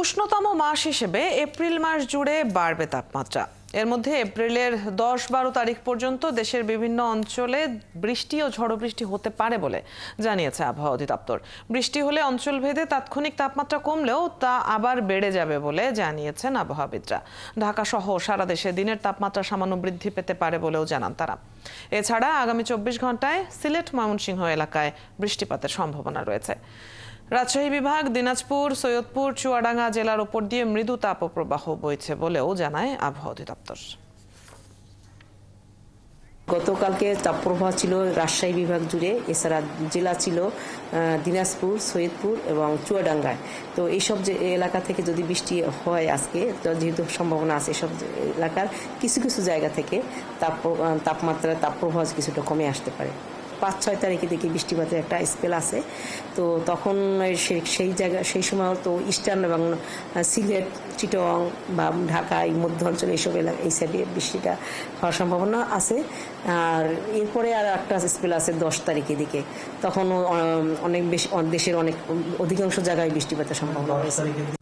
উষ্ণতম মাস হিসেবে এপ্রিল মাস জুড়ে বাড়বে তাপমাত্রা। এর মধ্যে এপ্রিলের 10-12 তারিখ পর্যন্ত দেশের বিভিন্ন অঞ্চলে বৃষ্টি ও ঝড়ো বৃষ্টি হতে পারে বলে জানিয়েছে আবহাওয়া অধিদপ্তর। বৃষ্টি হলে অঞ্চলভেদে তাৎক্ষণিক তাপমাত্রা কমলেও তা আবার বেড়ে যাবে বলে জানিয়েছেন আবহাওয়াবিদরা। ঢাকা সহ সারা দেশে দিনের তাপমাত্রা সামান্য বৃদ্ধি পেতে পারে বলেও জানান তারা। এছাড়া আগামী 24 ঘন্টায় সিলেট, ময়মনসিংহ এলাকায় বৃষ্টিপাতের সম্ভাবনা রয়েছে। রাজশাহী বিভাগ, দিনাজপুর, সৈয়দপুর, চুয়াডাঙ্গা জেলার উপর দিয়ে মৃদু তাপপ্রবাহ বইছে বলেও জানায় আবহাওয়া অধিদপ্তর। গতকালকে তাপপ্রবাহ ছিল রাজশাহী বিভাগ জুড়ে, এছাড়া জেলা ছিল দিনাজপুর, সৈয়দপুর এবং চুয়াডাঙ্গায়। তো এইসব যে এলাকা থেকে যদি বৃষ্টি হয় আজকে, তো যেহেতু সম্ভাবনা আছে এসব এলাকার কিছু কিছু জায়গা থেকে তাপপ্রবাহ কিছুটা কমে আসতে পারে। 5-6 তারিখে দেখি বৃষ্টিপাতের একটা স্পেল আছে। তো তখন সেই সময় তো ইস্টার্ন এবং সিলেট, চিটং বা ঢাকা এই মধ্য অঞ্চলে এইসব এলাকা এই সাইডে বৃষ্টিটা হওয়ার সম্ভাবনা আছে। আর এরপরে আর একটা স্পেল আছে 10 তারিখের দিকে, তখন অনেক বেশি দেশের অনেক অধিকাংশ জায়গায় বৃষ্টিপাতের সম্ভাবনা রয়েছে।